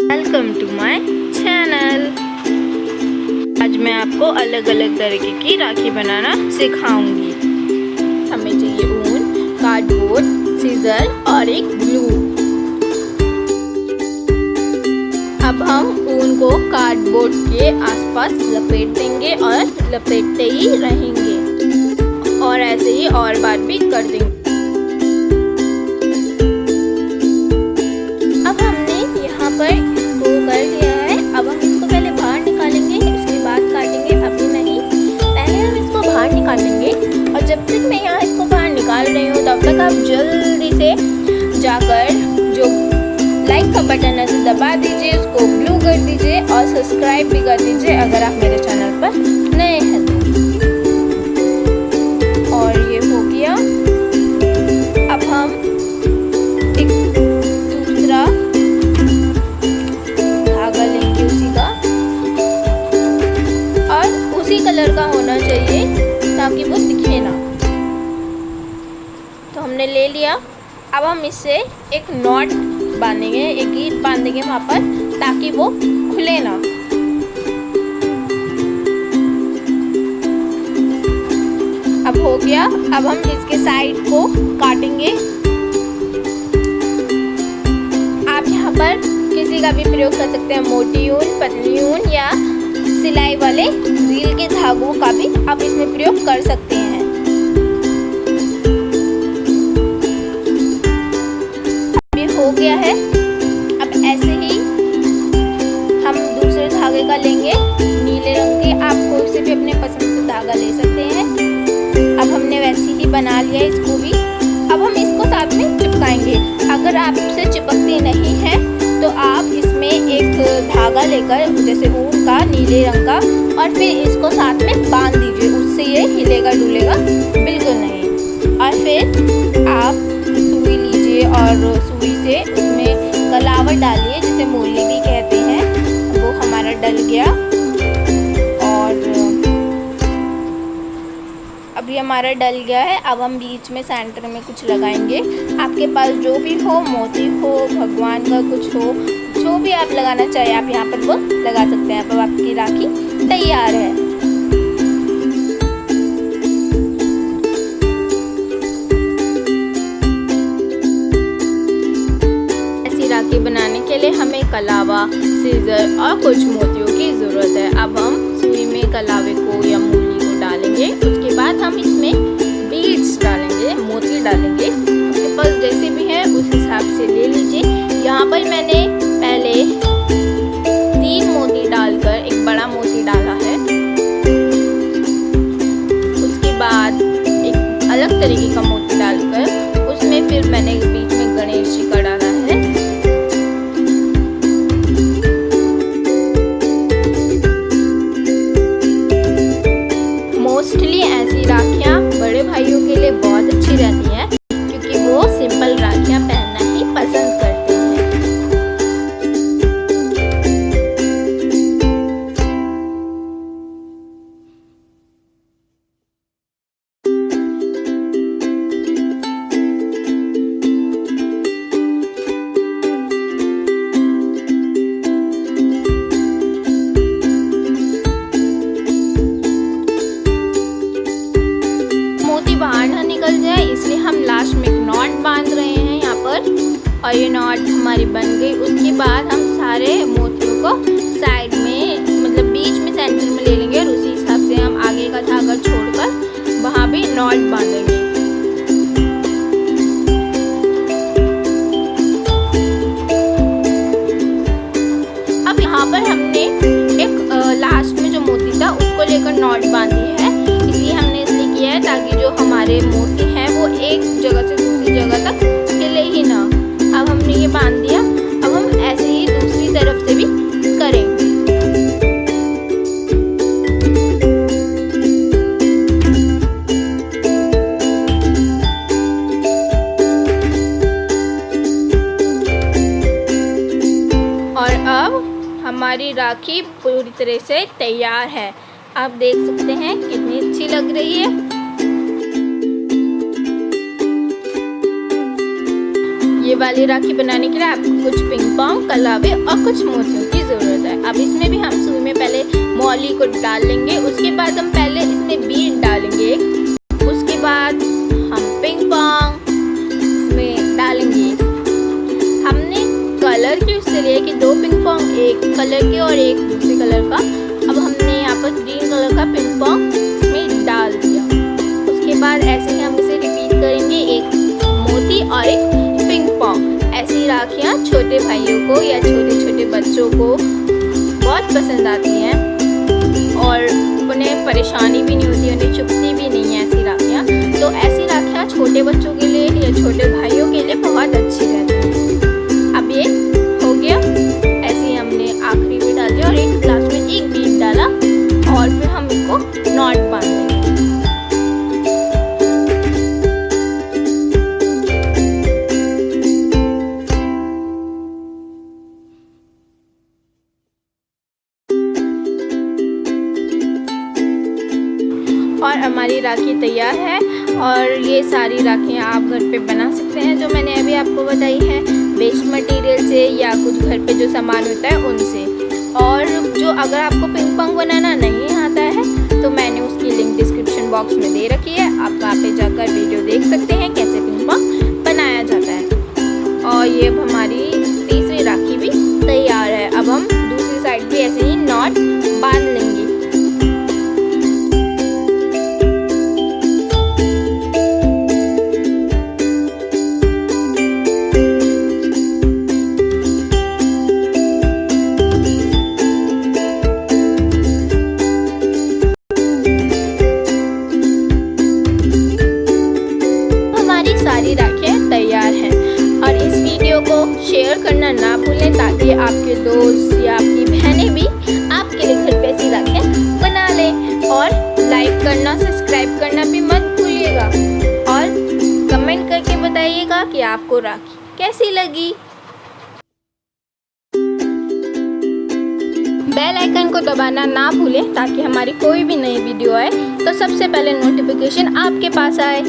Welcome to my channel. आज मैं आपको अलग अलग तरीके की राखी बनाना सिखाऊंगी। हमें चाहिए ऊन, कार्डबोर्ड, सीजर और एक ग्लू। अब हम ऊन को कार्डबोर्ड के आसपास लपेट देंगे और लपेटते ही रहेंगे और ऐसे ही और बार भी कर देंगे। अब हमने यहाँ पर इसको कर लिया है। अब हम इसको पहले बाहर निकालेंगे, उसके बाद काटेंगे। अभी नहीं, पहले हम इसको बाहर निकालेंगे। और जब तक मैं यहाँ इसको बाहर निकाल रही हूँ तब तक आप जल्दी से जाकर जो लाइक का बटन है उसे दबा दीजिए, उसको ब्लू कर दीजिए और सब्सक्राइब भी कर दीजिए अगर आप मेरे चैनल पर नए हैं। और ये हो गया। अब हम एक दूसरा धागा लेंगे उसी का, और उसी कलर का होना चाहिए ताकि वो दिखे ना। तो हमने ले लिया। अब हम इससे एक नॉट बांधेंगे, एक गीट बांधेंगे वहाँ पर ताकि वो खुले ना। अब हो गया। अब हम इसके साइड को काटेंगे। आप यहाँ पर किसी का भी प्रयोग कर सकते हैं, मोटी ऊन, पतली ऊन या सिलाई वाले रील के धागों का भी आप इसमें प्रयोग कर सकते हैं। हो गया है। अब ऐसे ही हम दूसरे धागे का लेंगे, नीले रंग के। आप कोई से भी अपने पसंद से धागा ले सकते हैं। अब हमने वैसे ही बना लिया इसको भी। अब हम इसको साथ में चिपकाएंगे। अगर आपसे चिपकती नहीं है तो आप इसमें एक धागा लेकर, जैसे ऊन का नीले रंग का, और फिर इसको साथ में बांध दीजिए। उससे ये हिलेगा डुलेगा बिल्कुल नहीं। और फिर आप सुई लीजिए और सुई से उसमें कलावट डालिए, जिसे मूली भी कहते हैं। वो हमारा डल गया। और अभी हमारा डल गया है। अब हम बीच में सेंटर में कुछ लगाएंगे। आपके पास जो भी हो, मोती हो, भगवान का कुछ हो, जो भी आप लगाना चाहे आप यहाँ पर वो लगा सकते हैं। अब आपकी राखी तैयार है। राखी बनाने के लिए हमें कलावा, सीजर और कुछ मोतियों की ज़रूरत है। अब हम सुई में कलावे को या मूली को डालेंगे। उसके बाद हम इसमें बीड्स डालेंगे, मोती डालेंगे। आपके पास जैसे भी है उस हिसाब से ले लीजिए। यहाँ पर मैंने पहले 3 मोती डालकर एक बड़ा मोती डाला है। उसके बाद एक अलग तरीके का मोती डालकर उसमें फिर मैंने बीच में गणेश जी का डाला है। मोस्टली ऐसी राखियाँ बड़े भाइयों के लिए बहुत अच्छी रहती हैं क्योंकि वो सिंपल राखियाँ पहनना ही पसंद करते हैं। बाहर ना निकल जाए इसलिए हम लास्ट में एक नॉट बांध रहे हैं यहाँ पर। और ये नॉट हमारी बन गई। उसके बाद हम सारे मोतियों को साइड में, मतलब बीच में, सेंटर में ले लेंगे और उसी हिसाब से हम आगे का धागा छोड़कर वहाँ भी नॉट बांधेंगे। अब यहाँ पर हमने एक लास्ट में जो मोती था उसको लेकर नॉट बांधी है। इसलिए हमने इसलिए किया है ताकि जो हमारे मोती हैं वो एक जगह से दूसरी जगह तक हिले ही ना। अब हमने ये बांध दिया। अब हम ऐसे ही दूसरी तरफ से भी करेंगे। और अब हमारी राखी पूरी तरह से तैयार है। आप देख सकते हैं कितनी अच्छी लग रही है। ये ये वाली राखी बनाने के लिए आपको कुछ पिंक पॉन्ग, कलावे और कुछ मोतियों की ज़रूरत है। अब इसमें भी हम सुई में पहले मौली को डाल लेंगे, उसके बाद हम पहले इसमें बीड डालेंगे, उसके बाद हम पिंक पॉन्ग इसमें डालेंगे। हमने कलर यूज लिए कि 2 पिंक पॉन्ग एक कलर के और एक दूसरे कलर का। अब हमने यहाँ पर ग्रीन कलर का पिंक पॉन्ग इसमें डाल दिया। उसके बाद ऐसे ही हम इसे रिपीट करेंगे, एक मोती और एक पिंक पॉन्ग। ऐसी राखियाँ छोटे भाइयों को या छोटे छोटे बच्चों को बहुत पसंद आती हैं और उन्हें परेशानी भी नहीं होती, उन्हें चुभती भी नहीं है ऐसी राखियाँ। तो ऐसी राखियाँ छोटे बच्चों के लिए या छोटे भाइयों के लिए बहुत अच्छी रहती हैं। अब ये हो गया, ऐसे ही हमने आखिरी में डाल दिया और एक लास्ट में एक बीट डाला और फिर हम इसको नॉट बांध देंगे। और हमारी राखी तैयार है और ये सारी राखियाँ आप घर पे बना सकते हैं जो मैंने अभी आपको बताई है, वेस्ट मटेरियल से या कुछ घर पे जो सामान होता है उनसे। और जो अगर आपको पिंक पॉन्ग बनाना नहीं आता है तो मैंने उसकी लिंक डिस्क्रिप्शन बॉक्स में दे रखी है, आप वहाँ पे जाकर वीडियो देख सकते हैं कैसे पिंक पॉन्ग बनाया जाता है। और ये अब हमारी तीसरी राखी भी तैयार है। अब हम दूसरी साइड भी ऐसे ही नॉट बांध लेंगे। सारी राखियाँ तैयार हैं और इस वीडियो को शेयर करना ना भूलें ताकि आपके दोस्त या आपकी बहनें भी आपके लिए घर पे ऐसी राखियाँ बना लें। और लाइक करना, सब्सक्राइब करना भी मत भूलिएगा और कमेंट करके बताइएगा कि आपको राखी कैसी लगी। बेल आइकन को दबाना ना भूलें ताकि हमारी कोई भी नई वीडियो आए तो सबसे पहले नोटिफिकेशन आपके पास आए।